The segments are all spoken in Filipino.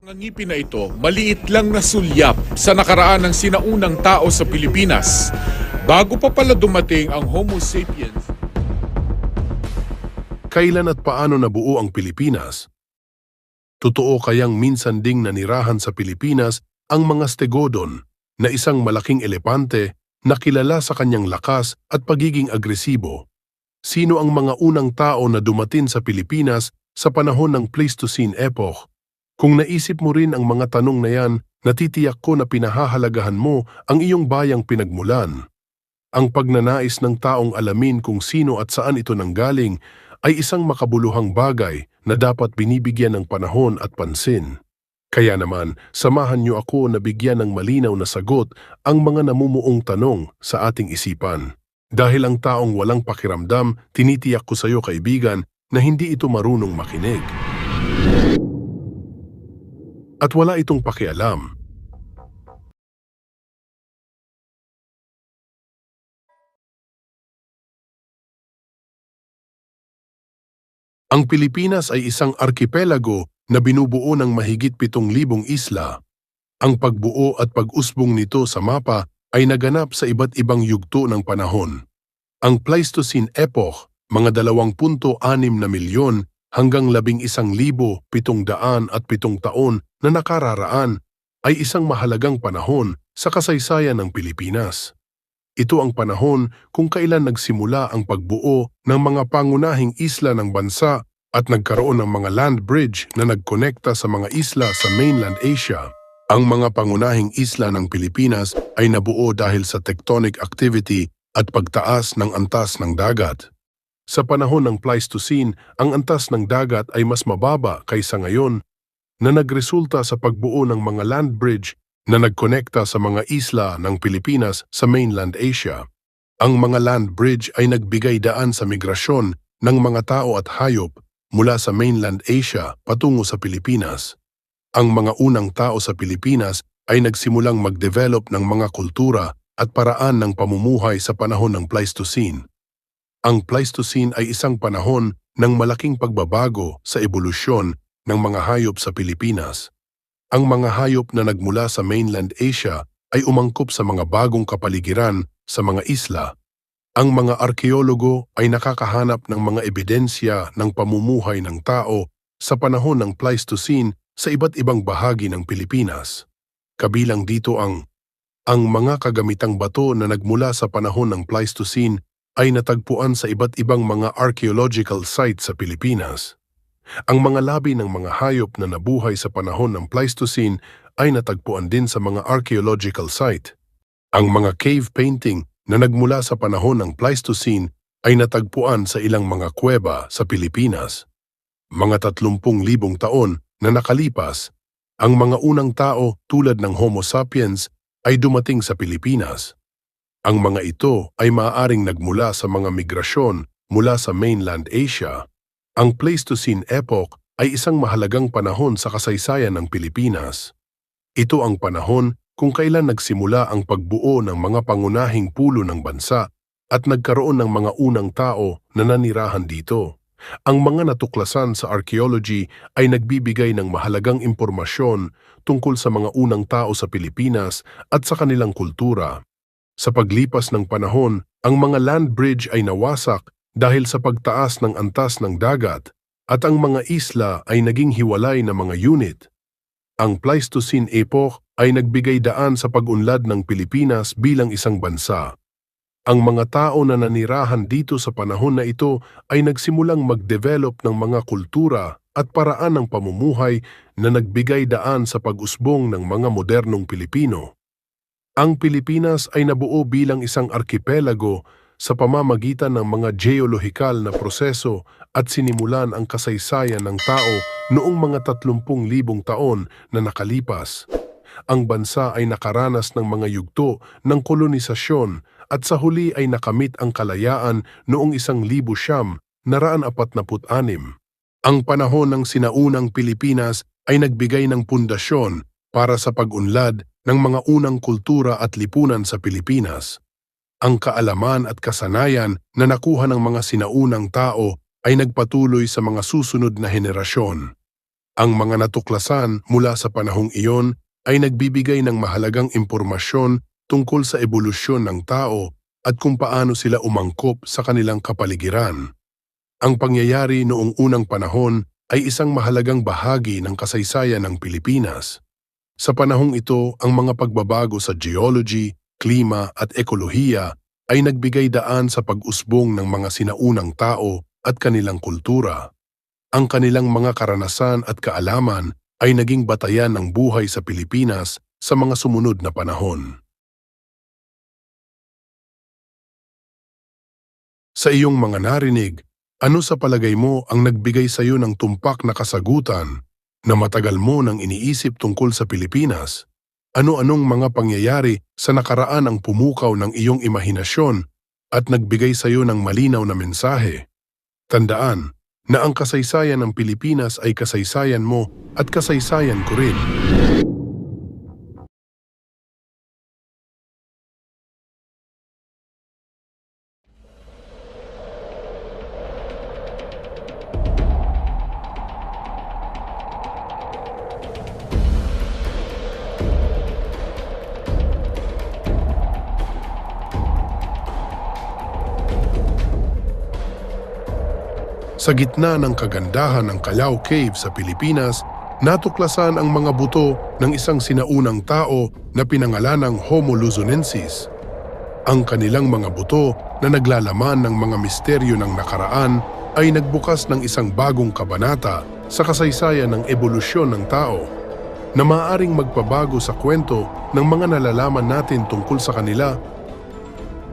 Ang ngipin na ito, maliit lang na sulyap sa nakaraan ng sinaunang tao sa Pilipinas. Bago pa pala dumating ang Homo sapiens. Kailan at paano nabuo ang Pilipinas? Totoo kayang minsan ding nanirahan sa Pilipinas ang mga stegodon na isang malaking elepante na kilala sa kanyang lakas at pagiging agresibo? Sino ang mga unang tao na dumating sa Pilipinas sa panahon ng Pleistocene epoch? Kung naisip mo rin ang mga tanong na yan, natitiyak ko na pinahahalagahan mo ang iyong bayang pinagmulan. Ang pagnanais ng taong alamin kung sino at saan ito nanggaling ay isang makabuluhang bagay na dapat binibigyan ng panahon at pansin. Kaya naman, samahan niyo ako na bigyan ng malinaw na sagot ang mga namumuong tanong sa ating isipan. Dahil ang taong walang pakiramdam, tinitiyak ko sa iyo kaibigan na hindi ito marunong makinig. At wala itong pakialam. Ang Pilipinas ay isang arkipelago na binubuo ng mahigit 7,000 isla. Ang pagbuo at pag-usbong nito sa mapa ay naganap sa iba't ibang yugto ng panahon. Ang Pleistocene epoch, mga 2.6 na milyon hanggang 11,707 taon na nakararaan, ay isang mahalagang panahon sa kasaysayan ng Pilipinas. Ito ang panahon kung kailan nagsimula ang pagbuo ng mga pangunahing isla ng bansa at nagkaroon ng mga land bridge na nagkonekta sa mga isla sa mainland Asia. Ang mga pangunahing isla ng Pilipinas ay nabuo dahil sa tectonic activity at pagtaas ng antas ng dagat. Sa panahon ng Pleistocene, ang antas ng dagat ay mas mababa kaysa ngayon na nagresulta sa pagbuo ng mga land bridge na nagkonekta sa mga isla ng Pilipinas sa mainland Asia. Ang mga land bridge ay nagbigay daan sa migrasyon ng mga tao at hayop mula sa mainland Asia patungo sa Pilipinas. Ang mga unang tao sa Pilipinas ay nagsimulang mag-develop ng mga kultura at paraan ng pamumuhay sa panahon ng Pleistocene. Ang Pleistocene ay isang panahon ng malaking pagbabago sa ebolusyon ng mga hayop sa Pilipinas. Ang mga hayop na nagmula sa mainland Asia ay umangkop sa mga bagong kapaligiran sa mga isla. Ang mga arkeologo ay nakakahanap ng mga ebidensya ng pamumuhay ng tao sa panahon ng Pleistocene sa iba't ibang bahagi ng Pilipinas. Kabilang dito ang mga kagamitang bato na nagmula sa panahon ng Pleistocene ay natagpuan sa iba't ibang mga archaeological sites sa Pilipinas. Ang mga labi ng mga hayop na nabuhay sa panahon ng Pleistocene ay natagpuan din sa mga archaeological site. Ang mga cave painting na nagmula sa panahon ng Pleistocene ay natagpuan sa ilang mga kuweba sa Pilipinas. Mga 30,000 taon na nakalipas, ang mga unang tao tulad ng Homo sapiens ay dumating sa Pilipinas. Ang mga ito ay maaaring nagmula sa mga migrasyon mula sa mainland Asia. Ang Pleistocene epoch ay isang mahalagang panahon sa kasaysayan ng Pilipinas. Ito ang panahon kung kailan nagsimula ang pagbuo ng mga pangunahing pulo ng bansa at nagkaroon ng mga unang tao na nanirahan dito. Ang mga natuklasan sa archaeology ay nagbibigay ng mahalagang impormasyon tungkol sa mga unang tao sa Pilipinas at sa kanilang kultura. Sa paglipas ng panahon, ang mga land bridge ay nawasak dahil sa pagtaas ng antas ng dagat at ang mga isla ay naging hiwalay na mga unit. Ang Pleistocene epoch ay nagbigay daan sa pag-unlad ng Pilipinas bilang isang bansa. Ang mga tao na nanirahan dito sa panahon na ito ay nagsimulang mag-develop ng mga kultura at paraan ng pamumuhay na nagbigay daan sa pag-usbong ng mga modernong Pilipino. Ang Pilipinas ay nabuo bilang isang arkipelago sa pamamagitan ng mga geolohikal na proseso at sinimulan ang kasaysayan ng tao noong mga 30,000 taon na nakalipas. Ang bansa ay nakaranas ng mga yugto ng kolonisasyon at sa huli ay nakamit ang kalayaan noong 1946. Ang panahon ng sinaunang Pilipinas ay nagbigay ng pundasyon para sa pag-unlad ng mga unang kultura at lipunan sa Pilipinas. Ang kaalaman at kasanayan na nakuha ng mga sinaunang tao ay nagpatuloy sa mga susunod na henerasyon. Ang mga natuklasan mula sa panahong iyon ay nagbibigay ng mahalagang impormasyon tungkol sa ebolusyon ng tao at kung paano sila umangkop sa kanilang kapaligiran. Ang pangyayari noong unang panahon ay isang mahalagang bahagi ng kasaysayan ng Pilipinas. Sa panahong ito, ang mga pagbabago sa geology, klima at ekolohiya ay nagbigay daan sa pag-usbong ng mga sinaunang tao at kanilang kultura. Ang kanilang mga karanasan at kaalaman ay naging batayan ng buhay sa Pilipinas sa mga sumunod na panahon. Sa iyong mga narinig, ano sa palagay mo ang nagbigay sa iyo ng tumpak na kasagutan na matagal mo nang iniisip tungkol sa Pilipinas? Ano-anong mga pangyayari sa nakaraan ang pumukaw ng iyong imahinasyon at nagbigay sa iyo ng malinaw na mensahe? Tandaan na ang kasaysayan ng Pilipinas ay kasaysayan mo at kasaysayan ko rin. Sa gitna ng kagandahan ng Callao Cave sa Pilipinas, natuklasan ang mga buto ng isang sinaunang tao na pinangalanang Homo luzonensis. Ang kanilang mga buto na naglalaman ng mga misteryo ng nakaraan ay nagbukas ng isang bagong kabanata sa kasaysayan ng ebolusyon ng tao, na maaaring magpabago sa kwento ng mga nalalaman natin tungkol sa kanila.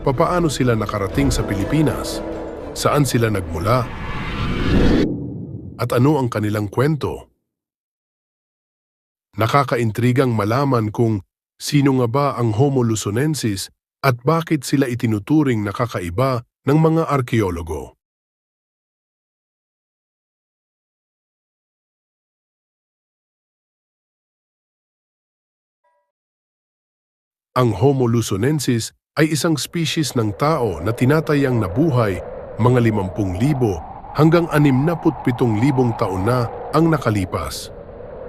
Papaano sila nakarating sa Pilipinas? Saan sila nagmula? At ano ang kanilang kwento? Nakakaintrigang malaman kung sino nga ba ang Homo luzonensis at bakit sila itinuturing na kakaiba ng mga arkeologo. Ang Homo luzonensis ay isang species ng tao na tinatayang nabuhay mga 50,000 hanggang 67,000 taon na ang nakalipas.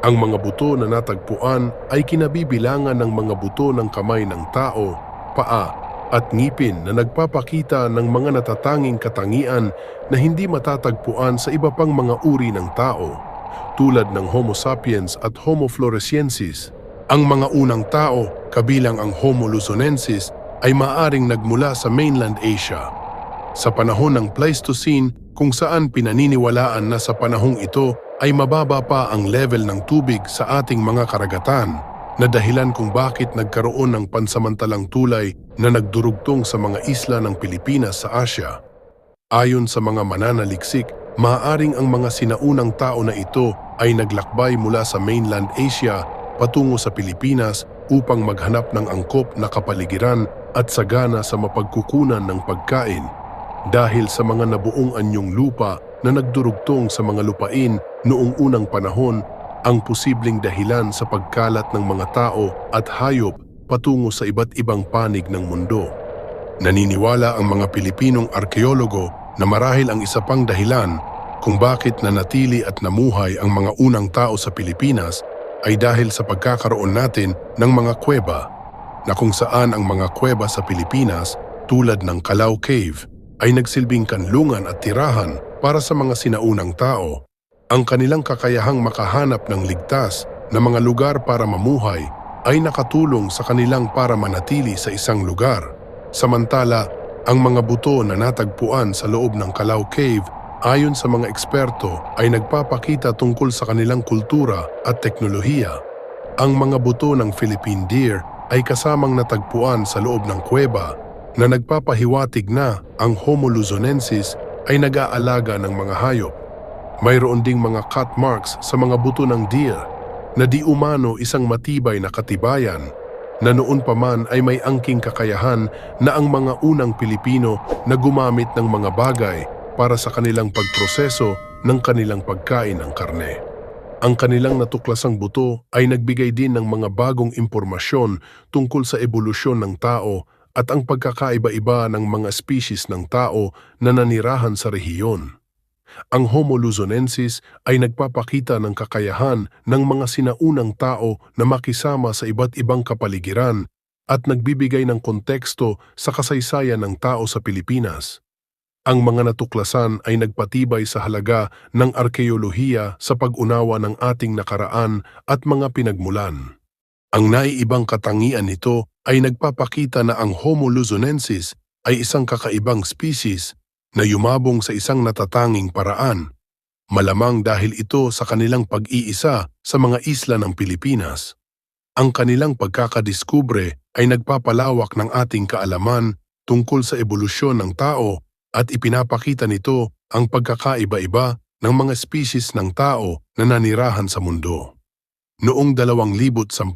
Ang mga buto na natagpuan ay kinabibilangan ng mga buto ng kamay ng tao, paa at ngipin na nagpapakita ng mga natatanging katangian na hindi matatagpuan sa iba pang mga uri ng tao, tulad ng Homo sapiens at Homo floresiensis. Ang mga unang tao, kabilang ang Homo luzonensis, ay maaring nagmula sa mainland Asia. Sa panahon ng Pleistocene, kung saan pinaniniwalaan na sa panahong ito ay mababa pa ang level ng tubig sa ating mga karagatan, na dahilan kung bakit nagkaroon ng pansamantalang tulay na nagdurugtong sa mga isla ng Pilipinas sa Asia. Ayon sa mga mananaliksik, maaaring ang mga sinaunang tao na ito ay naglakbay mula sa mainland Asia patungo sa Pilipinas upang maghanap ng angkop na kapaligiran at sagana sa mapagkukunan ng pagkain. Dahil sa mga nabuong anyong lupa na nagdurugtong sa mga lupain noong unang panahon, ang posibleng dahilan sa pagkalat ng mga tao at hayop patungo sa iba't ibang panig ng mundo. Naniniwala ang mga Pilipinong arkeologo na marahil ang isa pang dahilan kung bakit nanatili at namuhay ang mga unang tao sa Pilipinas ay dahil sa pagkakaroon natin ng mga kuweba, na kung saan ang mga kuweba sa Pilipinas tulad ng Callao Cave ay nagsilbing kanlungan at tirahan para sa mga sinaunang tao. Ang kanilang kakayahang makahanap ng ligtas na mga lugar para mamuhay ay nakatulong sa kanilang para manatili sa isang lugar. Samantala, ang mga buto na natagpuan sa loob ng Callao Cave ayon sa mga eksperto ay nagpapakita tungkol sa kanilang kultura at teknolohiya. Ang mga buto ng Philippine deer ay kasamang natagpuan sa loob ng kuweba na nagpapahiwatig na ang Homo luzonensis ay nag-aalaga ng mga hayop. Mayroon ding mga cut marks sa mga buto ng deer na di umano isang matibay na katibayan na noon pa man ay may angking kakayahan na ang mga unang Pilipino na gumamit ng mga bagay para sa kanilang pagproseso ng kanilang pagkain ng karne. Ang kanilang natuklasang buto ay nagbigay din ng mga bagong impormasyon tungkol sa ebolusyon ng tao at ang pagkakaiba-iba ng mga species ng tao na nanirahan sa rehiyon. Ang Homo luzonensis ay nagpapakita ng kakayahan ng mga sinaunang tao na makisama sa iba't ibang kapaligiran at nagbibigay ng konteksto sa kasaysayan ng tao sa Pilipinas. Ang mga natuklasan ay nagpatibay sa halaga ng arkeolohiya sa pag-unawa ng ating nakaraan at mga pinagmulan. Ang naiibang katangian nito ay nagpapakita na ang Homo luzonensis ay isang kakaibang species na yumabong sa isang natatanging paraan, malamang dahil ito sa kanilang pag-iisa sa mga isla ng Pilipinas. Ang kanilang pagkakadiskubre ay nagpapalawak ng ating kaalaman tungkol sa ebolusyon ng tao at ipinapakita nito ang pagkakaiba-iba ng mga species ng tao na nanirahan sa mundo. Noong 2010,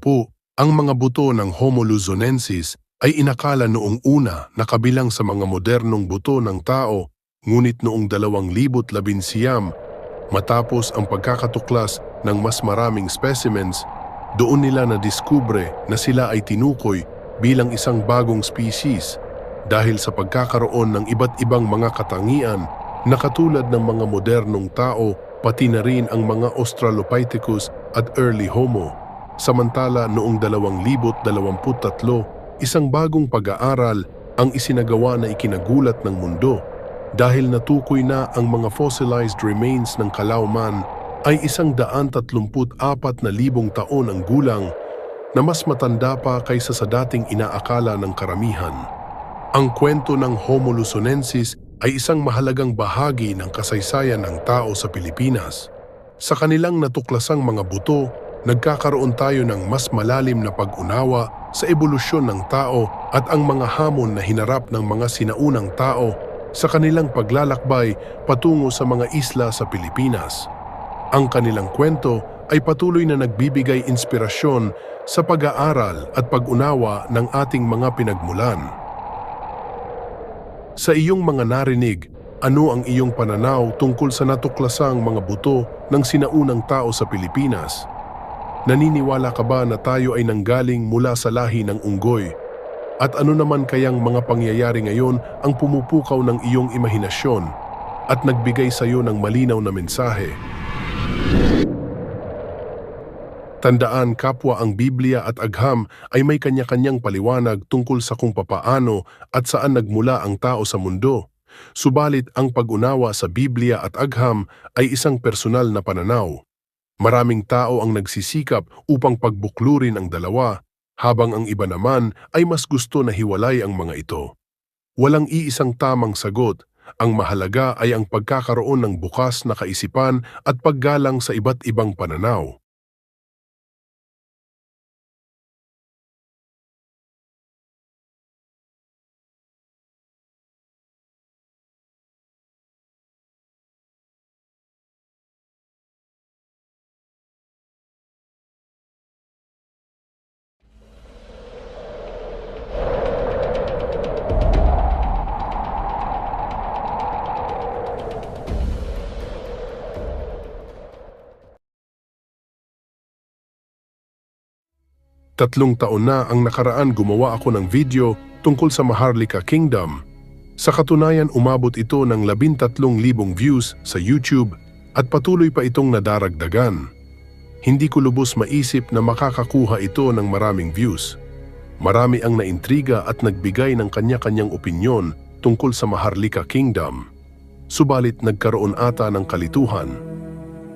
ang mga buto ng Homo luzonensis ay inakala noong una na kabilang sa mga modernong buto ng tao, ngunit noong 2019, matapos ang pagkakatuklas ng mas maraming specimens, doon nila nadiskubre na sila ay tinukoy bilang isang bagong species dahil sa pagkakaroon ng iba't ibang mga katangian na katulad ng mga modernong tao, pati na rin ang mga Australopithecus at early Homo. Samantala noong 2023, isang bagong pag-aaral ang isinagawa na ikinagulat ng mundo dahil natukoy na ang mga fossilized remains ng Calauman ay 134,000 taon ang gulang na mas matanda pa kaysa sa dating inaakala ng karamihan. Ang kwento ng Homo luzonensis ay isang mahalagang bahagi ng kasaysayan ng tao sa Pilipinas. Sa kanilang natuklasang mga buto, nagkakaroon tayo ng mas malalim na pag-unawa sa ebolusyon ng tao at ang mga hamon na hinarap ng mga sinaunang tao sa kanilang paglalakbay patungo sa mga isla sa Pilipinas. Ang kanilang kwento ay patuloy na nagbibigay inspirasyon sa pag-aaral at pag-unawa ng ating mga pinagmulan. Sa iyong mga narinig, ano ang iyong pananaw tungkol sa natuklasang mga buto ng sinaunang tao sa Pilipinas? Naniniwala ka ba na tayo ay nanggaling mula sa lahi ng unggoy? At ano naman kayang mga pangyayari ngayon ang pumupukaw ng iyong imahinasyon at nagbigay sa iyo ng malinaw na mensahe? Tandaan, kapwa, ang Biblia at Agham ay may kanya-kanyang paliwanag tungkol sa kung papaano at saan nagmula ang tao sa mundo. Subalit ang pag-unawa sa Biblia at Agham ay isang personal na pananaw. Maraming tao ang nagsisikap upang pagbuklurin ang dalawa, habang ang iba naman ay mas gusto na hiwalay ang mga ito. Walang iisang tamang sagot. Ang mahalaga ay ang pagkakaroon ng bukas na kaisipan at paggalang sa iba't ibang pananaw. Tatlong taon na ang nakaraan gumawa ako ng video tungkol sa Maharlika Kingdom. Sa katunayan, umabot ito ng 13,000 views sa YouTube at patuloy pa itong nadaragdagan. Hindi ko lubos maisip na makakakuha ito ng maraming views. Marami ang naintriga at nagbigay ng kanya-kanyang opinyon tungkol sa Maharlika Kingdom. Subalit nagkaroon ata ng kalituhan.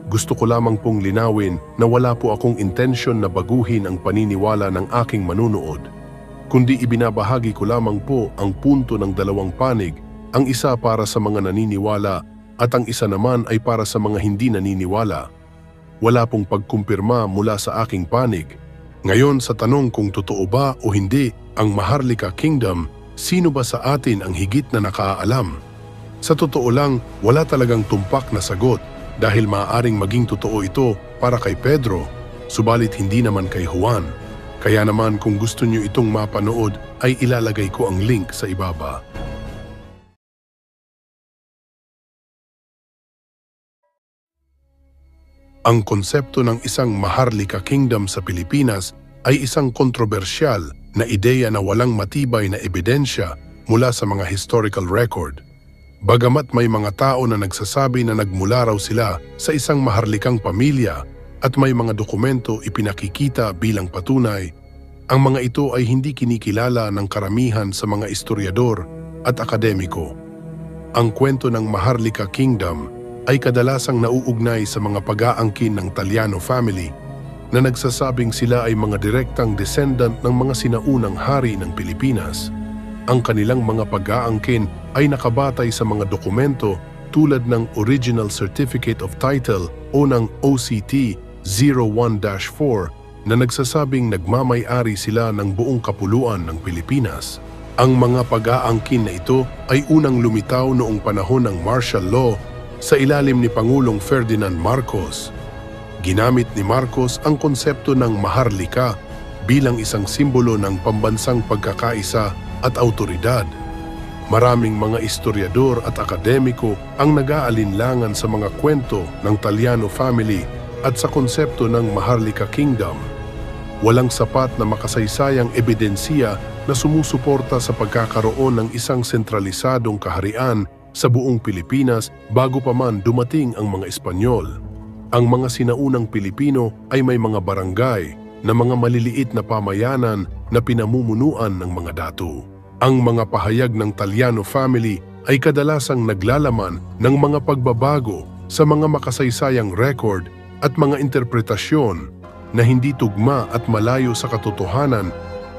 Gusto ko lamang pong linawin na wala po akong intensyon na baguhin ang paniniwala ng aking manunood, kundi ibinabahagi ko lamang po ang punto ng dalawang panig, ang isa para sa mga naniniwala at ang isa naman ay para sa mga hindi naniniwala. Wala pong pagkumpirma mula sa aking panig. Ngayon sa tanong kung totoo ba o hindi ang Maharlika Kingdom, sino ba sa atin ang higit na nakaalam? Sa totoo lang, wala talagang tumpak na sagot. Dahil maaaring maging totoo ito para kay Pedro, subalit hindi naman kay Juan. Kaya naman kung gusto niyo itong mapanood ay ilalagay ko ang link sa ibaba. Ang konsepto ng isang Maharlika Kingdom sa Pilipinas ay isang kontrobersyal na ideya na walang matibay na ebidensya mula sa mga historical record. Bagamat may mga tao na nagsasabi na nagmula raw sila sa isang maharlikang pamilya at may mga dokumento ipinakikita bilang patunay, ang mga ito ay hindi kinikilala ng karamihan sa mga historiador at akademiko. Ang kwento ng Maharlika Kingdom ay kadalasang nauugnay sa mga pag-aangkin ng Taliano family na nagsasabing sila ay mga direktang descendant ng mga sinaunang hari ng Pilipinas. Ang kanilang mga pag-aangkin ay nakabatay sa mga dokumento tulad ng Original Certificate of Title o ng OCT 01-4 na nagsasabing nagmamay-ari sila ng buong kapuluan ng Pilipinas. Ang mga pag-aangkin na ito ay unang lumitaw noong panahon ng martial law sa ilalim ni Pangulong Ferdinand Marcos. Ginamit ni Marcos ang konsepto ng Maharlika bilang isang simbolo ng pambansang pagkakaisa at autoridad. Maraming mga historiador at akademiko ang nag-aalinlangan sa mga kwento ng Taliano family at sa konsepto ng Maharlika Kingdom. Walang sapat na makasaysayang ebidensiya na sumusuporta sa pagkakaroon ng isang sentralisadong kaharian sa buong Pilipinas bago pa man dumating ang mga Espanyol. Ang mga sinaunang Pilipino ay may mga barangay na mga maliliit na pamayanan na pinamumunuan ng mga datu. Ang mga pahayag ng Taliano family ay kadalasang naglalaman ng mga pagbabago sa mga makasaysayang record at mga interpretasyon na hindi tugma at malayo sa katotohanan,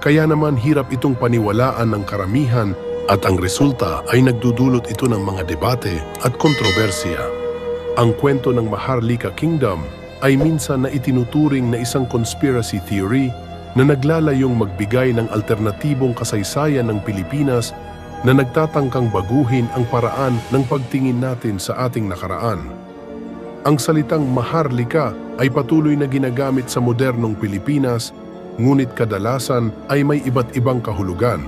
kaya naman hirap itong paniwalaan ng karamihan at ang resulta ay nagdudulot ito ng mga debate at kontrobersya. Ang kwento ng Maharlika Kingdom ay minsan na itinuturing na isang conspiracy theory na naglalayong magbigay ng alternatibong kasaysayan ng Pilipinas na nagtatangkang baguhin ang paraan ng pagtingin natin sa ating nakaraan. Ang salitang Maharlika ay patuloy na ginagamit sa modernong Pilipinas, ngunit kadalasan ay may iba't ibang kahulugan.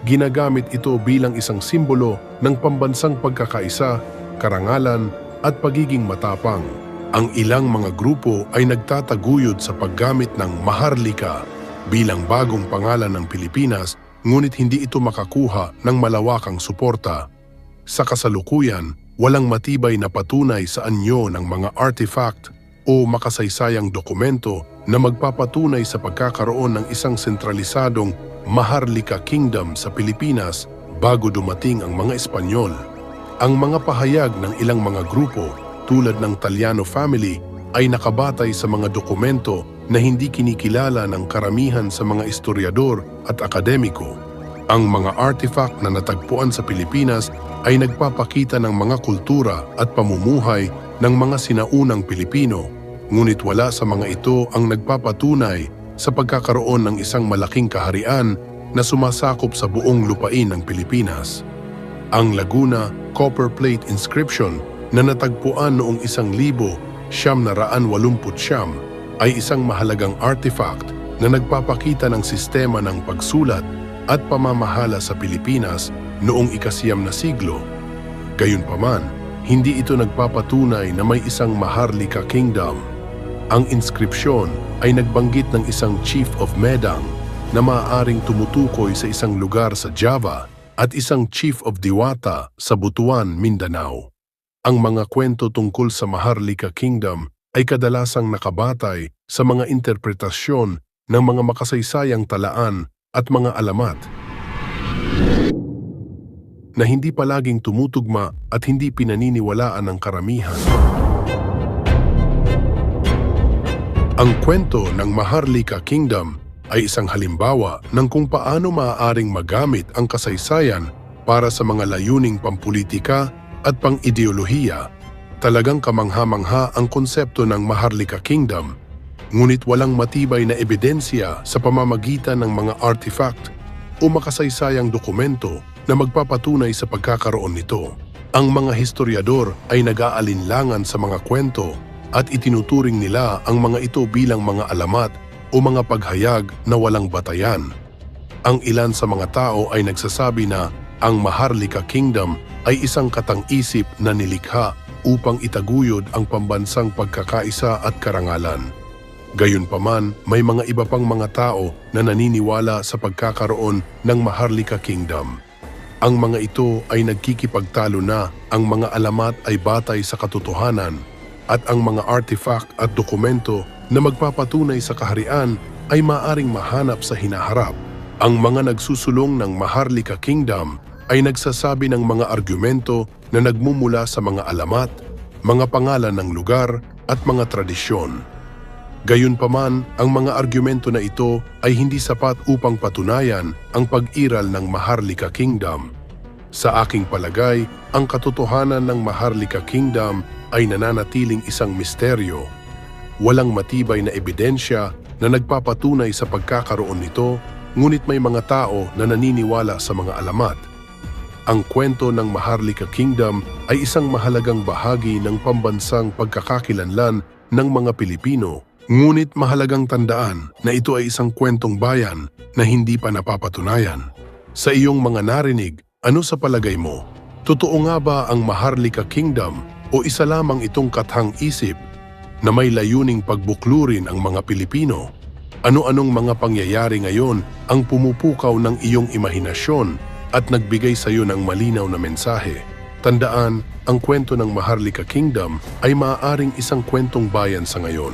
Ginagamit ito bilang isang simbolo ng pambansang pagkakaisa, karangalan at pagiging matapang. Ang ilang mga grupo ay nagtataguyod sa paggamit ng Maharlika bilang bagong pangalan ng Pilipinas, ngunit hindi ito makakuha ng malawakang suporta. Sa kasalukuyan, walang matibay na patunay sa anyo ng mga artifact o makasaysayang dokumento na magpapatunay sa pagkakaroon ng isang sentralisadong Maharlika Kingdom sa Pilipinas bago dumating ang mga Espanyol. Ang mga pahayag ng ilang mga grupo tulad ng Taliano family ay nakabatay sa mga dokumento na hindi kinikilala ng karamihan sa mga historiador at akademiko. Ang mga artifact na natagpuan sa Pilipinas ay nagpapakita ng mga kultura at pamumuhay ng mga sinaunang Pilipino, ngunit wala sa mga ito ang nagpapatunay sa pagkakaroon ng isang malaking kaharian na sumasakop sa buong lupain ng Pilipinas. Ang Laguna copper plate inscription na natagpuan noong 1989 ay isang mahalagang artifact na nagpapakita ng sistema ng pagsulat at pamamahala sa Pilipinas noong ika-9 na siglo. Gayunpaman, hindi ito nagpapatunay na may isang Maharlika Kingdom. Ang inskripsyon ay nagbanggit ng isang Chief of Medang na maaaring tumutukoy sa isang lugar sa Java at isang Chief of Diwata sa Butuan, Mindanao. Ang mga kwento tungkol sa Maharlika Kingdom ay kadalasang nakabatay sa mga interpretasyon ng mga makasaysayang talaan at mga alamat na hindi palaging tumutugma at hindi pinaniniwalaan ng karamihan. Ang kwento ng Maharlika Kingdom ay isang halimbawa ng kung paano maaaring magamit ang kasaysayan para sa mga layuning pampulitika at pang-ideolohiya. Talagang kamangha-mangha ang konsepto ng Maharlika Kingdom, ngunit walang matibay na ebidensya sa pamamagitan ng mga artifact o makasaysayang dokumento na magpapatunay sa pagkakaroon nito. Ang mga historiador ay nag-aalinlangan sa mga kwento at itinuturing nila ang mga ito bilang mga alamat o mga paghayag na walang batayan. Ang ilan sa mga tao ay nagsasabi na ang Maharlika Kingdom ay isang katang-isip na nilikha upang itaguyod ang pambansang pagkakaisa at karangalan. Gayunpaman, may mga iba pang mga tao na naniniwala sa pagkakaroon ng Maharlika Kingdom. Ang mga ito ay nagkikipagtalo na ang mga alamat ay batay sa katotohanan at ang mga artifact at dokumento na magpapatunay sa kaharian ay maaring mahanap sa hinaharap. Ang mga nagsusulong ng Maharlika Kingdom ay nagsasabi ng mga argumento na nagmumula sa mga alamat, mga pangalan ng lugar at mga tradisyon. Gayunpaman, ang mga argumento na ito ay hindi sapat upang patunayan ang pag-iral ng Maharlika Kingdom. Sa aking palagay, ang katotohanan ng Maharlika Kingdom ay nananatiling isang misteryo. Walang matibay na ebidensya na nagpapatunay sa pagkakaroon nito, ngunit may mga tao na naniniwala sa mga alamat. Ang kwento ng Maharlika Kingdom ay isang mahalagang bahagi ng pambansang pagkakakilanlan ng mga Pilipino. Ngunit mahalagang tandaan na ito ay isang kwentong bayan na hindi pa napapatunayan. Sa iyong mga narinig, ano sa palagay mo? Totoo nga ba ang Maharlika Kingdom o isa lamang itong kathang-isip na may layuning pagbuklurin ang mga Pilipino? Ano-anong mga pangyayari ngayon ang pumupukaw ng iyong imahinasyon at nagbigay sa iyo ng malinaw na mensahe? Tandaan, ang kwento ng Maharlika Kingdom ay maaaring isang kwentong bayan sa ngayon.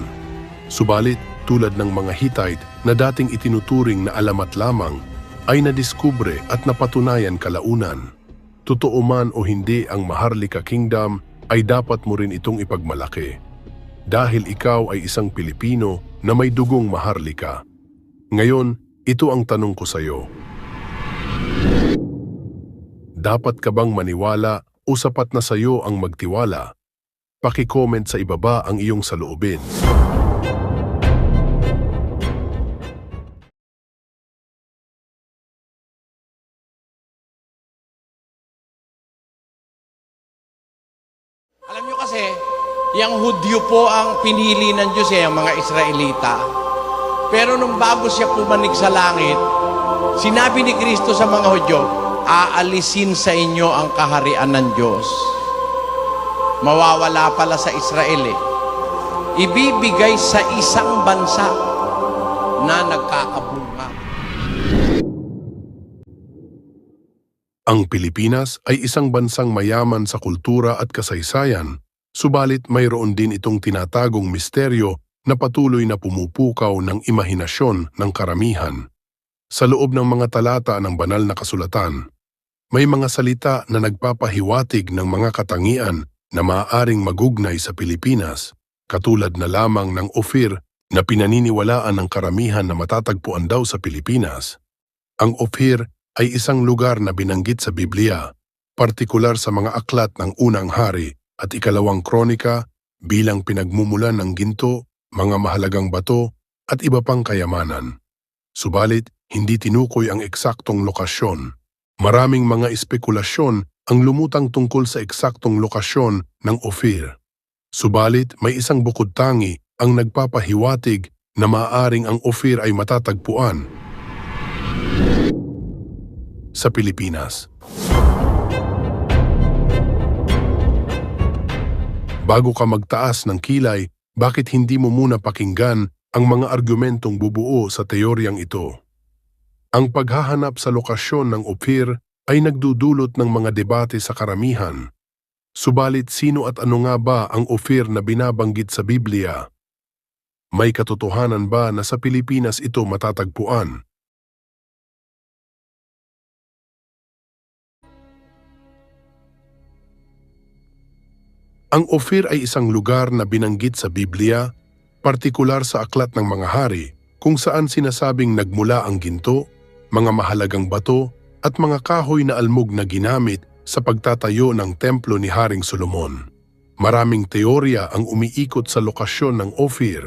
Subalit, tulad ng mga Hittite na dating itinuturing na alamat lamang, ay nadiskubre at napatunayan kalaunan. Totoo man o hindi ang Maharlika Kingdom, ay dapat mo rin itong ipagmalaki. Dahil ikaw ay isang Pilipino na may dugong Maharlika. Ngayon, ito ang tanong ko sa iyo. Dapat ka bang maniwala o sapat na sa iyo ang magtiwala? Paki-comment sa ibaba ang iyong saloobin. Alam nyo kasi, yung Hudyo po ang pinili ng Diyos ang mga Israelita. Pero nung bago siya pumanig sa langit, sinabi ni Kristo sa mga Hudyo, aalisin sa inyo ang kaharian ng Diyos. Mawawala pala sa Israel Ibibigay sa isang bansa na nagkakabunga. Ang Pilipinas ay isang bansang mayaman sa kultura at kasaysayan, subalit mayroon din itong tinatagong misteryo na patuloy na pumupukaw ng imahinasyon ng karamihan. Sa loob ng mga talata ng banal na kasulatan, may mga salita na nagpapahiwatig ng mga katangian na maaaring magugnay sa Pilipinas, katulad na lamang ng Ophir na pinaniniwalaan ng karamihan na matatagpuan daw sa Pilipinas. Ang Ophir ay isang lugar na binanggit sa Biblia, partikular sa mga aklat ng Unang Hari at Ikalawang Kronika bilang pinagmumulan ng ginto, mga mahalagang bato at iba pang kayamanan. Subalit, hindi tinukoy ang eksaktong lokasyon. Maraming mga espekulasyon ang lumutang tungkol sa eksaktong lokasyon ng Ophir. Subalit, may isang bukod-tangi ang nagpapahiwatig na maaaring ang Ophir ay matatagpuan sa Pilipinas. Bago ka magtaas ng kilay, bakit hindi mo muna pakinggan ang mga argumentong bubuo sa teoryang ito? Ang paghahanap sa lokasyon ng Ophir ay nagdudulot ng mga debate sa karamihan. Subalit sino at ano nga ba ang Ophir na binabanggit sa Biblia? May katotohanan ba na sa Pilipinas ito matatagpuan? Ang Ophir ay isang lugar na binanggit sa Biblia, partikular sa Aklat ng Mga Hari, kung saan sinasabing nagmula ang ginto, mga mahalagang bato, at mga kahoy na almog na ginamit sa pagtatayo ng templo ni Haring Solomon. Maraming teorya ang umiikot sa lokasyon ng Ophir,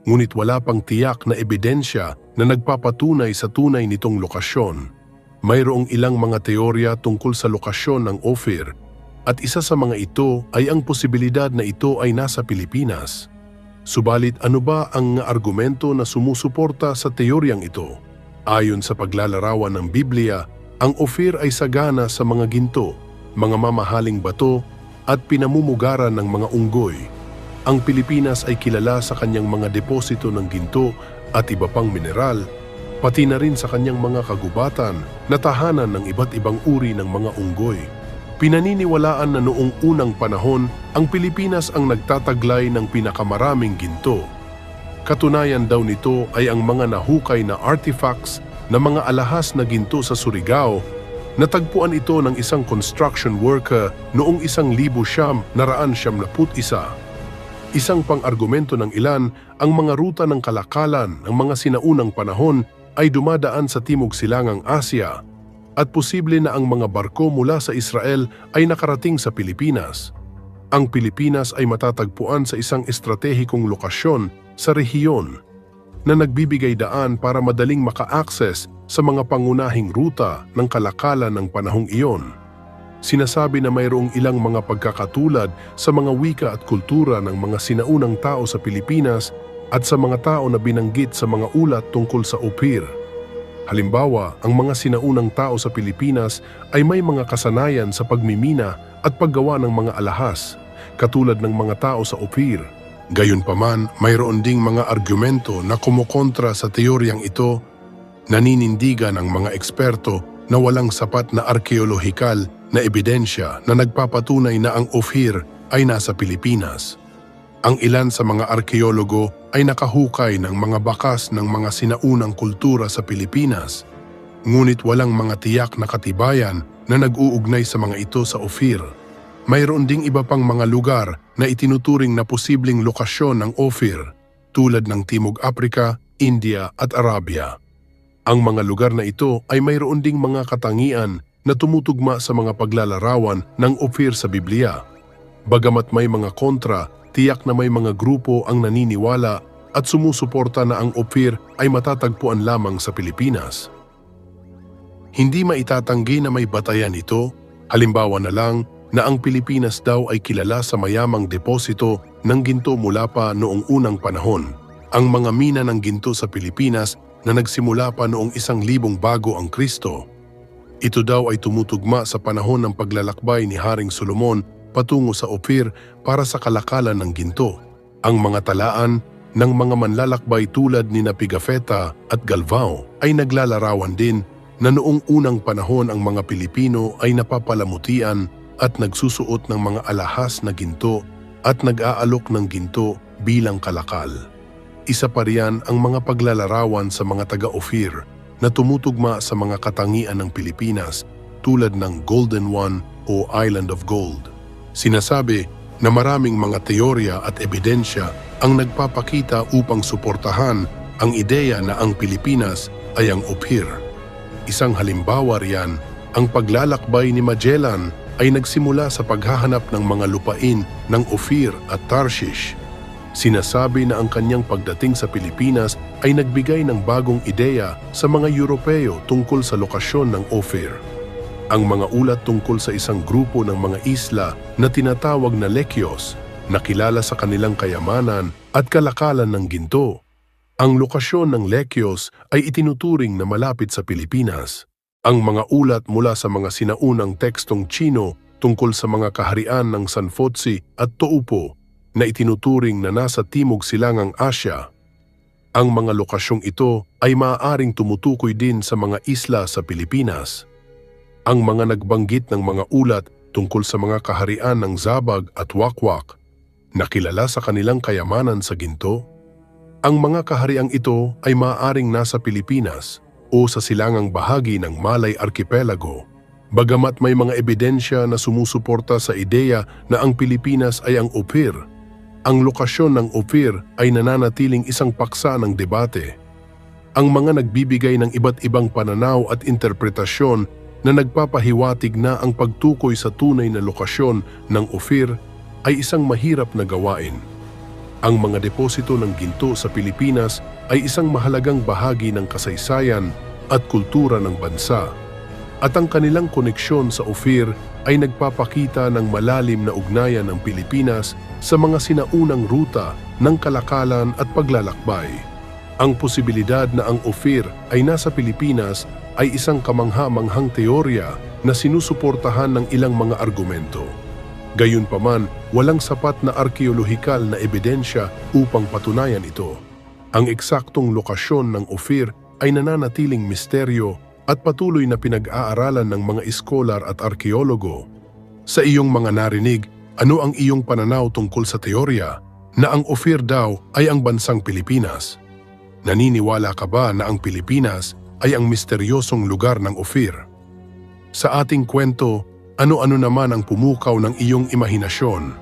ngunit wala pang tiyak na ebidensya na nagpapatunay sa tunay nitong lokasyon. Mayroong ilang mga teorya tungkol sa lokasyon ng Ophir, at isa sa mga ito ay ang posibilidad na ito ay nasa Pilipinas. Subalit ano ba ang argumento na sumusuporta sa teoryang ito? Ayon sa paglalarawan ng Biblia, ang Ophir ay sagana sa mga ginto, mga mamahaling bato at pinamumugaran ng mga unggoy. Ang Pilipinas ay kilala sa kanyang mga deposito ng ginto at iba pang mineral, pati na rin sa kanyang mga kagubatan na tahanan ng iba't ibang uri ng mga unggoy. Pinaniniwalaan na noong unang panahon, ang Pilipinas ang nagtataglay ng pinakamaraming ginto. Katunayan daw nito ay ang mga nahukay na artifacts na mga alahas na ginto sa Surigao. Natagpuan ito ng isang construction worker noong 1971. Isang pang-argumento ng ilan, ang mga ruta ng kalakalan ng mga sinaunang panahon ay dumadaan sa Timog Silangang Asya at posible na ang mga barko mula sa Israel ay nakarating sa Pilipinas. Ang Pilipinas ay matatagpuan sa isang estratehikong lokasyon sa rehiyon na nagbibigay daan para madaling maka-access sa mga pangunahing ruta ng kalakalan ng panahong iyon. Sinasabi na mayroong ilang mga pagkakatulad sa mga wika at kultura ng mga sinaunang tao sa Pilipinas at sa mga tao na binanggit sa mga ulat tungkol sa Ophir. Halimbawa, ang mga sinaunang tao sa Pilipinas ay may mga kasanayan sa pagmimina at paggawa ng mga alahas, katulad ng mga tao sa Ophir. Gayunpaman, mayroon ding mga argumento na kumukontra sa teoryang ito. Naninindigan ang mga eksperto na walang sapat na arkeolohikal na ebidensya na nagpapatunay na ang Ophir ay nasa Pilipinas. Ang ilan sa mga arkeologo ay nakahukay ng mga bakas ng mga sinaunang kultura sa Pilipinas, ngunit walang mga tiyak na katibayan na nag-uugnay sa mga ito sa Ophir. Mayroon ding iba pang mga lugar na itinuturing na posibleng lokasyon ng Ophir, tulad ng Timog Aprika, India at Arabia. Ang mga lugar na ito ay mayroon ding mga katangian na tumutugma sa mga paglalarawan ng Ophir sa Biblia. Bagamat may mga kontra, tiyak na may mga grupo ang naniniwala at sumusuporta na ang Ophir ay matatagpuan lamang sa Pilipinas. Hindi maitatanggi na may batayan ito, halimbawa na lang na ang Pilipinas daw ay kilala sa mayamang deposito ng ginto mula pa noong unang panahon. Ang mga mina ng ginto sa Pilipinas na nagsimula pa noong 1000 bago ang Kristo. Ito daw ay tumutugma sa panahon ng paglalakbay ni Haring Solomon patungo sa Ophir para sa kalakalan ng ginto. Ang mga talaan ng mga manlalakbay tulad ni Pigafetta at Galvao ay naglalarawan din na noong unang panahon ang mga Pilipino ay napapalamutian at nagsusuot ng mga alahas na ginto at nag-aalok ng ginto bilang kalakal. Isa pa riyan ang mga paglalarawan sa mga taga-Ophir na tumutugma sa mga katangian ng Pilipinas tulad ng Golden One o Island of Gold. Sinasabi na maraming mga teorya at ebidensya ang nagpapakita upang suportahan ang ideya na ang Pilipinas ay ang Ophir. Isang halimbawa riyan, ang paglalakbay ni Magellan ay nagsimula sa paghahanap ng mga lupain ng Ophir at Tarshish. Sinasabi na ang kanyang pagdating sa Pilipinas ay nagbigay ng bagong ideya sa mga Europeo tungkol sa lokasyon ng Ophir. Ang mga ulat tungkol sa isang grupo ng mga isla na tinatawag na Lekyos, na kilala sa kanilang kayamanan at kalakalan ng ginto. Ang lokasyon ng Lekyos ay itinuturing na malapit sa Pilipinas. Ang mga ulat mula sa mga sinaunang tekstong Chino tungkol sa mga kaharian ng Sanfotsi at Toupo na itinuturing na nasa Timog Silangang Asya. Ang mga lokasyong ito ay maaaring tumutukoy din sa mga isla sa Pilipinas. Ang mga nagbanggit ng mga ulat tungkol sa mga kaharian ng Zabag at Wakwak na kilala sa kanilang kayamanan sa ginto. Ang mga kahariang ito ay maaaring nasa Pilipinas o sa silangang bahagi ng Malay Archipelago. Bagamat may mga ebidensya na sumusuporta sa ideya na ang Pilipinas ay ang Ophir, ang lokasyon ng Ophir ay nananatiling isang paksa ng debate. Ang mga nagbibigay ng iba't ibang pananaw at interpretasyon na nagpapahiwatig na ang pagtukoy sa tunay na lokasyon ng Ophir ay isang mahirap na gawain. Ang mga deposito ng ginto sa Pilipinas ay isang mahalagang bahagi ng kasaysayan at kultura ng bansa, at ang kanilang koneksyon sa Ophir ay nagpapakita ng malalim na ugnayan ng Pilipinas sa mga sinaunang ruta ng kalakalan at paglalakbay. Ang posibilidad na ang Ophir ay nasa Pilipinas ay isang kamangha-manghang teorya na sinusuportahan ng ilang mga argumento. Gayunpaman, walang sapat na arkeolohikal na ebidensya upang patunayan ito. Ang eksaktong lokasyon ng Ophir ay nananatiling misteryo at patuloy na pinag-aaralan ng mga iskolar at arkeologo. Sa iyong mga narinig, ano ang iyong pananaw tungkol sa teorya na ang Ophir daw ay ang bansang Pilipinas? Naniniwala ka ba na ang Pilipinas ay ang misteryosong lugar ng Ophir? Sa ating kwento, ano-ano naman ang pumukaw ng iyong imahinasyon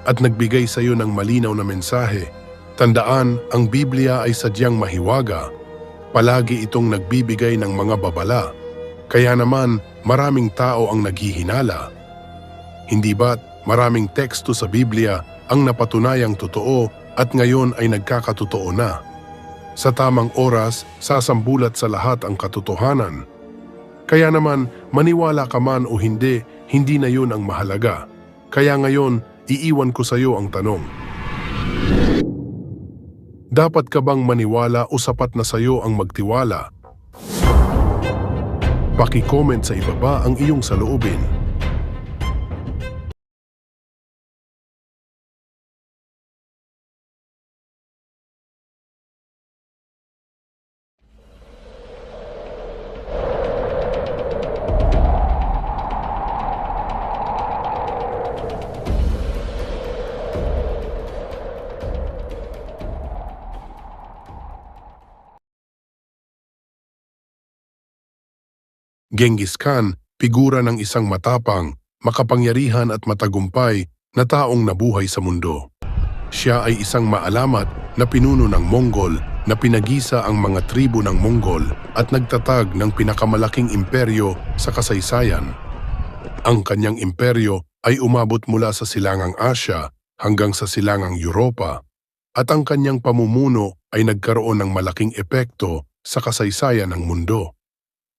at nagbigay sa iyo ng malinaw na mensahe? Tandaan, ang Biblia ay sadyang mahiwaga. Palagi itong nagbibigay ng mga babala. Kaya naman, maraming tao ang naghihinala. Hindi ba't maraming teksto sa Biblia ang napatunayang totoo at ngayon ay nagkakatotoo na? Sa tamang oras, sasambulat sa lahat ang katotohanan. Kaya naman, maniwala ka man o hindi, hindi na yun ang mahalaga. Kaya ngayon, iiwan ko sa iyo ang tanong. Dapat ka bang maniwala o sapat na sa iyo ang magtiwala? Paki-comment sa ibaba ang iyong saloobin. Genghis Khan, figura ng isang matapang, makapangyarihan at matagumpay na taong nabuhay sa mundo. Siya ay isang maalamat na pinuno ng Mongol na pinagisa ang mga tribo ng Mongol at nagtatag ng pinakamalaking imperyo sa kasaysayan. Ang kanyang imperyo ay umabot mula sa silangang Asya hanggang sa silangang Europa at ang kanyang pamumuno ay nagkaroon ng malaking epekto sa kasaysayan ng mundo.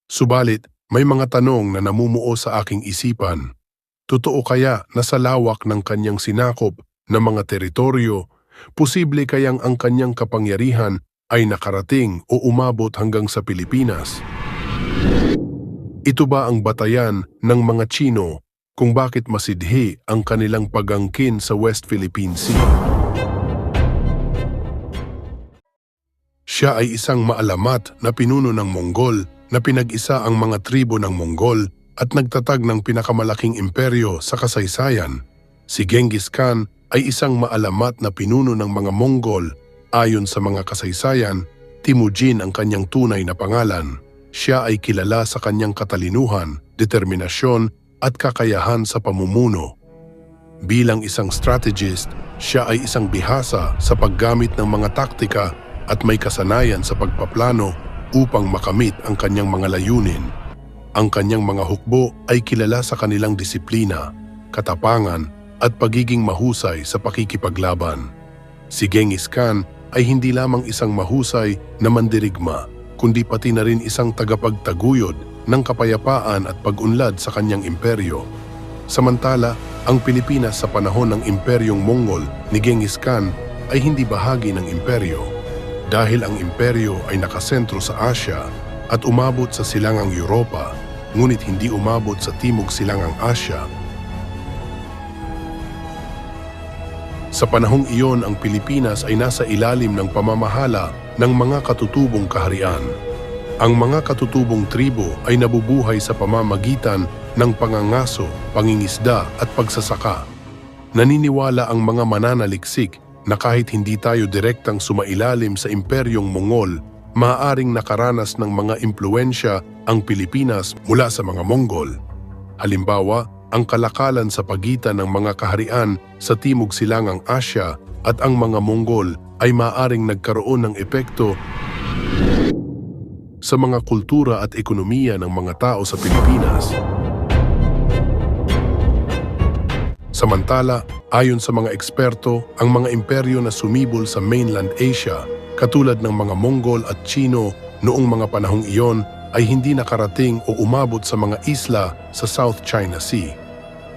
Subalit, may mga tanong na namumuo sa aking isipan. Totoo kaya na sa lawak ng kanyang sinakop na mga teritoryo, posible kayang ang kanyang kapangyarihan ay nakarating o umabot hanggang sa Pilipinas? Ito ba ang batayan ng mga Tsino kung bakit masidhi ang kanilang pag-angkin sa West Philippine Sea? Siya ay isang maalamat na pinuno ng Mongol na pinag-isa ang mga tribo ng Mongol at nagtatag ng pinakamalaking imperyo sa kasaysayan. Si Genghis Khan ay isang maalamat na pinuno ng mga Mongol. Ayon sa mga kasaysayan, Temujin ang kanyang tunay na pangalan. Siya ay kilala sa kanyang katalinuhan, determinasyon at kakayahan sa pamumuno. Bilang isang strategist, siya ay isang bihasa sa paggamit ng mga taktika at may kasanayan sa pagpaplano upang makamit ang kanyang mga layunin. Ang kanyang mga hukbo ay kilala sa kanilang disiplina, katapangan at pagiging mahusay sa pakikipaglaban. Si Genghis Khan ay hindi lamang isang mahusay na mandirigma, kundi pati na rin isang tagapagtaguyod ng kapayapaan at pag-unlad sa kanyang imperyo. Samantala, ang Pilipinas sa panahon ng imperyong Mongol ni Genghis Khan ay hindi bahagi ng imperyo. Dahil ang imperyo ay nakasentro sa Asya at umabot sa silangang Europa, ngunit hindi umabot sa timog silangang Asya. Sa panahong iyon, ang Pilipinas ay nasa ilalim ng pamamahala ng mga katutubong kaharian. Ang mga katutubong tribo ay nabubuhay sa pamamagitan ng pangangaso, pangingisda at pagsasaka. Naniniwala ang mga mananaliksik na kahit hindi tayo direktang sumailalim sa imperyong Mongol, maaaring nakaranas ng mga impluensya ang Pilipinas mula sa mga Mongol. Halimbawa, ang kalakalan sa pagitan ng mga kaharian sa timog silangang Asya at ang mga Mongol ay maaaring nagkaroon ng epekto sa mga kultura at ekonomiya ng mga tao sa Pilipinas. Samantala, ayon sa mga eksperto, ang mga imperyo na sumibol sa mainland Asia, katulad ng mga Mongol at Tsino noong mga panahong iyon, ay hindi nakarating o umabot sa mga isla sa South China Sea.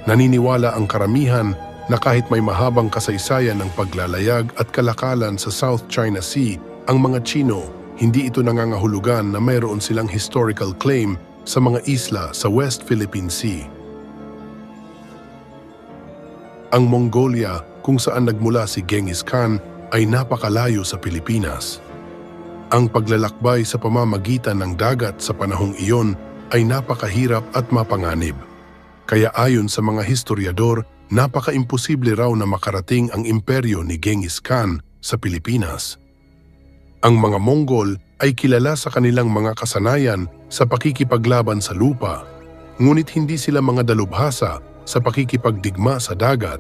Naniniwala ang karamihan na kahit may mahabang kasaysayan ng paglalayag at kalakalan sa South China Sea, ang mga Tsino, hindi ito nangangahulugan na mayroon silang historical claim sa mga isla sa West Philippine Sea. Ang Mongolia, kung saan nagmula si Genghis Khan, ay napakalayo sa Pilipinas. Ang paglalakbay sa pamamagitan ng dagat sa panahong iyon ay napakahirap at mapanganib. Kaya ayon sa mga historiador, napaka-imposible raw na makarating ang imperyo ni Genghis Khan sa Pilipinas. Ang mga Mongol ay kilala sa kanilang mga kasanayan sa pakikipaglaban sa lupa, ngunit hindi sila mga dalubhasa sa pakikipagdigma sa dagat.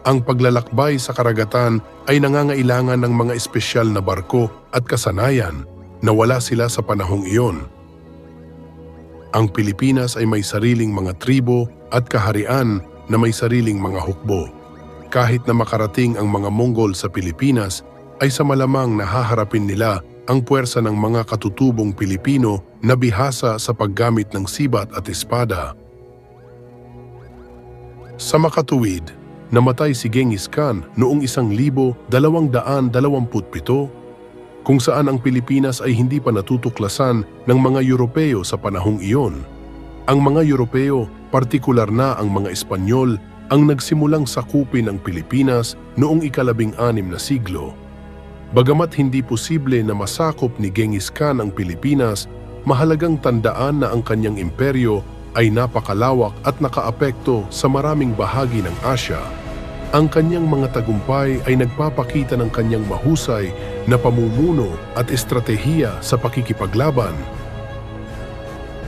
Ang paglalakbay sa karagatan ay nangangailangan ng mga espesyal na barko at kasanayan na wala sila sa panahong iyon. Ang Pilipinas ay may sariling mga tribo at kaharian na may sariling mga hukbo. Kahit na makarating ang mga Mongol sa Pilipinas, ay sa malamang nahaharapin nila ang puwersa ng mga katutubong Pilipino na bihasa sa paggamit ng sibat at espada. Sa makatuwid, namatay si Genghis Khan noong 1227, kung saan ang Pilipinas ay hindi pa natutuklasan ng mga Europeo sa panahong iyon. Ang mga Europeo, partikular na ang mga Espanyol, ang nagsimulang sakupin ang Pilipinas noong ika-16 na siglo. Bagamat hindi posible na masakop ni Genghis Khan ang Pilipinas, mahalagang tandaan na ang kanyang imperyo ay napakalawak at nakaapekto sa maraming bahagi ng Asya. Ang kanyang mga tagumpay ay nagpapakita ng kanyang mahusay na pamumuno at estratehiya sa pakikipaglaban.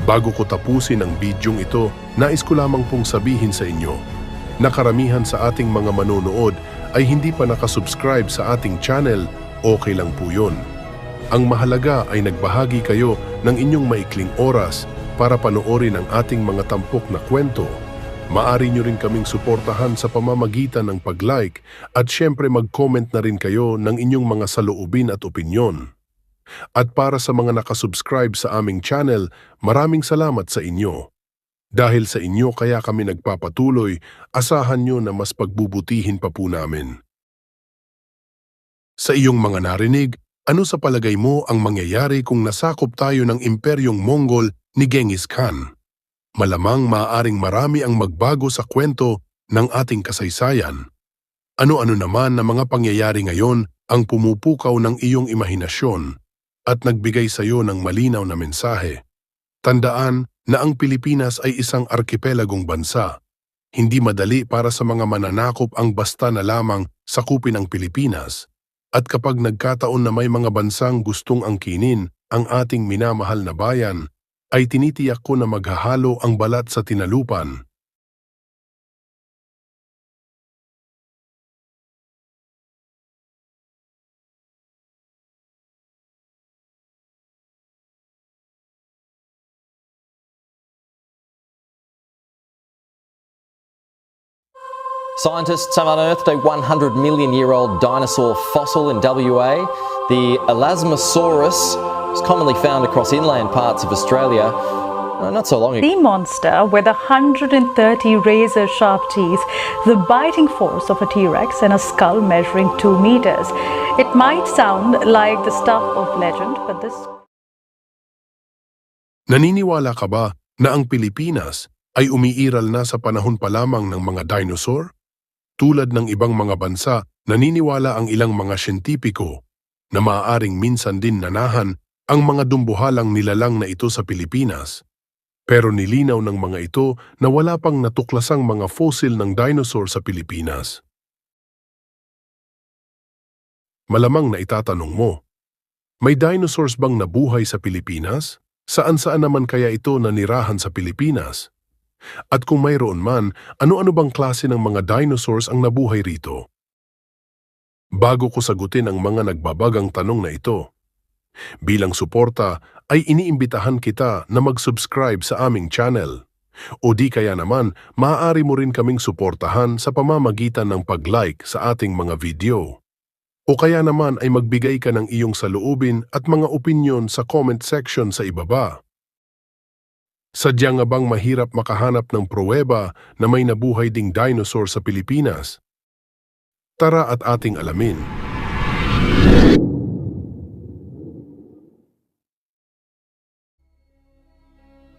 Bago ko tapusin ang bidyong ito, nais ko lamang pong sabihin sa inyo na karamihan sa ating mga manonood ay hindi pa nakasubscribe sa ating channel. Okay lang po yun. Ang mahalaga ay nagbahagi kayo ng inyong maikling oras para panoorin ang ating mga tampok na kwento. Maaari nyo rin kaming suportahan sa pamamagitan ng pag-like at syempre mag-comment na rin kayo ng inyong mga saloobin at opinyon. At para sa mga nakasubscribe sa aming channel, maraming salamat sa inyo. Dahil sa inyo kaya kami nagpapatuloy, asahan nyo na mas pagbubutihin pa po namin. Sa iyong mga narinig, ano sa palagay mo ang mangyayari kung nasakop tayo ng imperyong Mongol ni Genghis Khan? Malamang maaaring marami ang magbago sa kwento ng ating kasaysayan. Ano-ano naman na mga pangyayari ngayon ang pumupukaw ng iyong imahinasyon at nagbigay sa iyo ng malinaw na mensahe? Tandaan na ang Pilipinas ay isang arkipelagong bansa. Hindi madali para sa mga mananakop ang basta na lamang sakupin ang Pilipinas. At kapag nagkataon na may mga bansang gustong angkinin ang ating minamahal na bayan, ay tinitiyak ko na maghahalo ang balat sa tinalupan. Scientists have unearthed a 100-million-year-old dinosaur fossil in WA. The Elasmosaurus is commonly found across inland parts of Australia. Not so long ago. The monster with 130 razor-sharp teeth, the biting force of a T-Rex, and a skull measuring 2 meters. It might sound like the stuff of legend, but this... Naniniwala ka ba na ang Pilipinas ay umiiral na sa panahon pa lamang ng mga dinosaur? Tulad ng ibang mga bansa, naniniwala ang ilang mga siyentipiko na maaaring minsan din nanahan ang mga dumbuhalang nilalang na ito sa Pilipinas. Pero nilinaw ng mga ito na wala pang natuklasang mga fossil ng dinosaur sa Pilipinas. Malamang na itatanong mo, may dinosaurs bang nabuhay sa Pilipinas? Saan-saan naman kaya ito nanirahan sa Pilipinas? At kung mayroon man, ano-ano bang klase ng mga dinosaurs ang nabuhay rito? Bago ko sagutin ang mga nagbabagang tanong na ito, bilang suporta ay iniimbitahan kita na mag-subscribe sa aming channel. O di kaya naman, maaari mo rin kaming suportahan sa pamamagitan ng pag-like sa ating mga video. O kaya naman ay magbigay ka ng iyong saloobin at mga opinyon sa comment section sa ibaba. Sadya nga bang mahirap makahanap ng pruweba na may nabuhay ding dinosaur sa Pilipinas? Tara at ating alamin.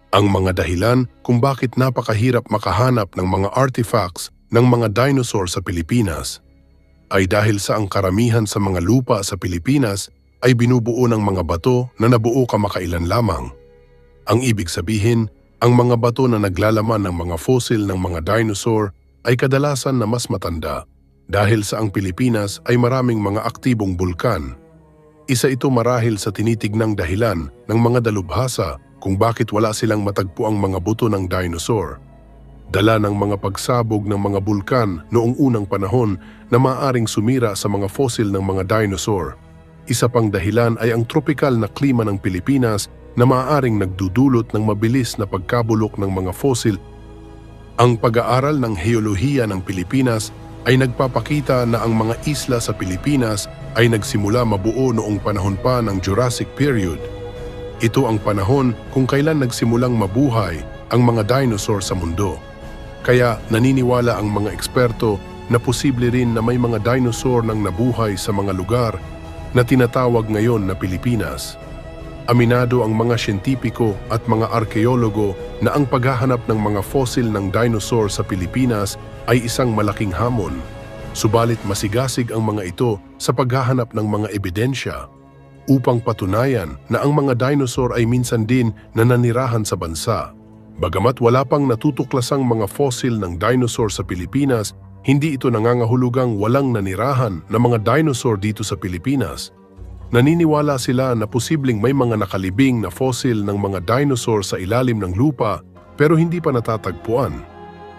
Ang mga dahilan kung bakit napakahirap makahanap ng mga artifacts ng mga dinosaur sa Pilipinas ay dahil sa ang karamihan sa mga lupa sa Pilipinas ay binubuo ng mga bato na nabuo kamakailan lamang. Ang ibig sabihin, ang mga bato na naglalaman ng mga fossil ng mga dinosaur ay kadalasan na mas matanda dahil sa ang Pilipinas ay maraming mga aktibong bulkan. Isa ito marahil sa tinitignang dahilan ng mga dalubhasa kung bakit wala silang matagpuang mga buto ng dinosaur. Dala ng mga pagsabog ng mga bulkan noong unang panahon na maaaring sumira sa mga fossil ng mga dinosaur. Isa pang dahilan ay ang tropikal na klima ng Pilipinas na maaaring nagdudulot ng mabilis na pagkabulok ng mga fossil. Ang pag-aaral ng heolohiya ng Pilipinas ay nagpapakita na ang mga isla sa Pilipinas ay nagsimula mabuo noong panahon pa ng Jurassic period. Ito ang panahon kung kailan nagsimulang mabuhay ang mga dinosaur sa mundo. Kaya naniniwala ang mga eksperto na posible rin na may mga dinosaur nang nabuhay sa mga lugar na tinatawag ngayon na Pilipinas. Aminado ang mga siyentipiko at mga arkeologo na ang paghahanap ng mga fossil ng dinosaur sa Pilipinas ay isang malaking hamon. Subalit masigasig ang mga ito sa paghahanap ng mga ebidensya upang patunayan na ang mga dinosaur ay minsan din na nanirahan sa bansa. Bagamat wala pang natutuklasang mga fossil ng dinosaur sa Pilipinas, hindi ito nangangahulugang walang nanirahan na mga dinosaur dito sa Pilipinas. Naniniwala sila na posibleng may mga nakalibing na fossil ng mga dinosaur sa ilalim ng lupa pero hindi pa natatagpuan.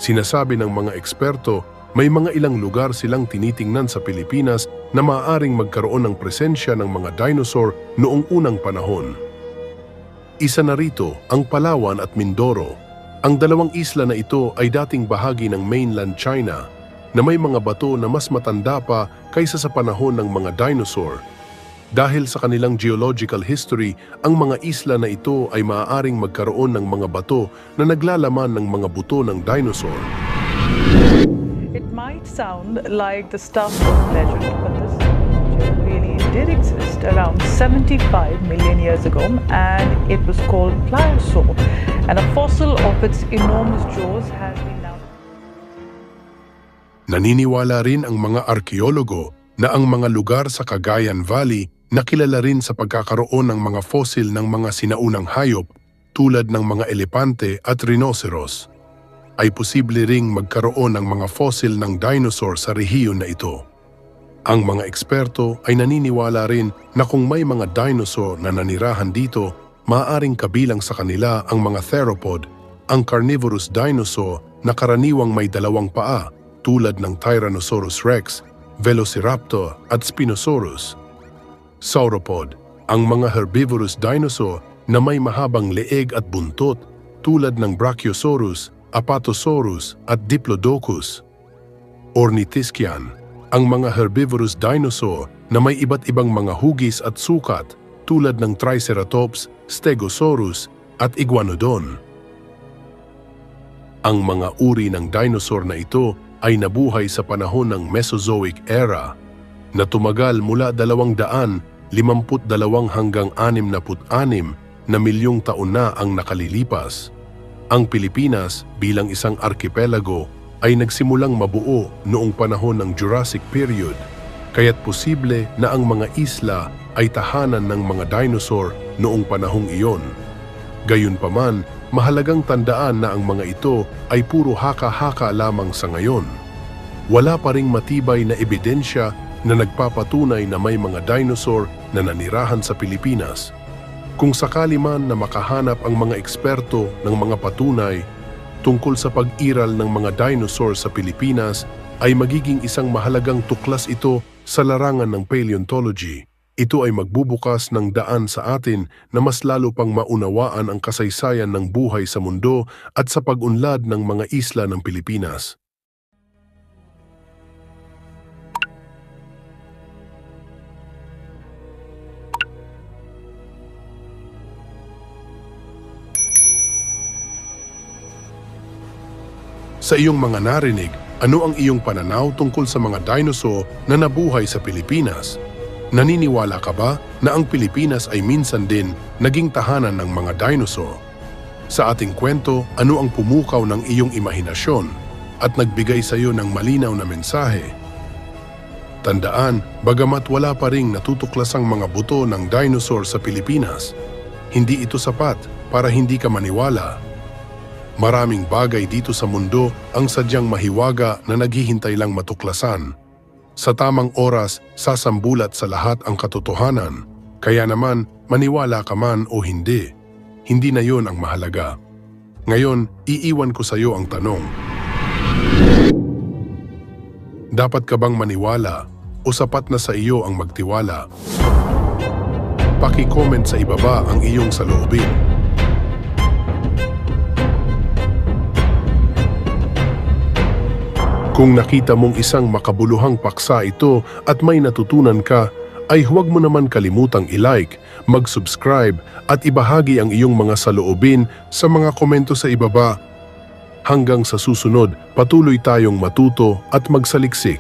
Sinasabi ng mga eksperto, may mga ilang lugar silang tinitingnan sa Pilipinas na maaaring magkaroon ng presensya ng mga dinosaur noong unang panahon. Isa na rito ang Palawan at Mindoro. Ang dalawang isla na ito ay dating bahagi ng mainland China na may mga bato na mas matanda pa kaysa sa panahon ng mga dinosaur. Dahil sa kanilang geological history, ang mga isla na ito ay maaaring magkaroon ng mga bato na naglalaman ng mga buto ng dinosaur. It might sound like the stuff of legend, but this creature really did exist around 75 million years ago, and it was called pliosaur, and a fossil of its enormous jaws has been now. Naniniwala rin ang mga arkeologo na ang mga lugar sa Cagayan Valley na kilala rin sa pagkakaroon ng mga fossil ng mga sinaunang hayop tulad ng mga elepante at rhinoceros, ay posible ring magkaroon ng mga fossil ng dinosaur sa rehiyon na ito. Ang mga eksperto ay naniniwala rin na kung may mga dinosaur na nanirahan dito, maaaring kabilang sa kanila ang mga theropod, ang carnivorous dinosaur na karaniwang may dalawang paa tulad ng Tyrannosaurus rex, Velociraptor at Spinosaurus. Sauropod, ang mga herbivorous dinosaur na may mahabang leeg at buntot tulad ng Brachiosaurus, Apatosaurus at Diplodocus. Ornithischian, ang mga herbivorous dinosaur na may iba't ibang mga hugis at sukat tulad ng Triceratops, Stegosaurus at Iguanodon. Ang mga uri ng dinosaur na ito ay nabuhay sa panahon ng Mesozoic era na tumagal mula 252 hanggang 66 na milyong taon na ang nakalilipas. Ang Pilipinas bilang isang arkipelago ay nagsimulang mabuo noong panahon ng Jurassic period, kaya't posible na ang mga isla ay tahanan ng mga dinosaur noong panahong iyon. Gayunpaman, mahalagang tandaan na ang mga ito ay puro haka-haka lamang sa ngayon. Wala pa ring matibay na ebidensya na nagpapatunay na may mga dinosaur na nanirahan sa Pilipinas. Kung sakali man na makahanap ang mga eksperto ng mga patunay tungkol sa pag-iral ng mga dinosaur sa Pilipinas, ay magiging isang mahalagang tuklas ito sa larangan ng paleontology. Ito ay magbubukas ng daan sa atin na mas lalo pang maunawaan ang kasaysayan ng buhay sa mundo at sa pag-unlad ng mga isla ng Pilipinas. Sa iyong mga narinig, ano ang iyong pananaw tungkol sa mga dinosaur na nabuhay sa Pilipinas? Naniniwala ka ba na ang Pilipinas ay minsan din naging tahanan ng mga dinosaur? Sa ating kwento, ano ang pumukaw ng iyong imahinasyon at nagbigay sa iyo ng malinaw na mensahe? Tandaan, bagamat wala pa ring natutuklasang mga buto ng dinosaur sa Pilipinas, hindi ito sapat para hindi ka maniwala. Maraming bagay dito sa mundo ang sadyang mahiwaga na naghihintay lang matuklasan. Sa tamang oras, sasambulat sa lahat ang katotohanan. Kaya naman, maniwala ka man o hindi, hindi na yon ang mahalaga. Ngayon, iiwan ko sa iyo ang tanong. Dapat ka bang maniwala o sapat na sa iyo ang magtiwala? Paki-comment sa ibaba ang iyong saloobin. Kung nakita mong isang makabuluhang paksa ito at may natutunan ka, ay huwag mo naman kalimutang i-like, mag-subscribe at ibahagi ang iyong mga saloobin sa mga komento sa ibaba. Hanggang sa susunod, patuloy tayong matuto at magsaliksik.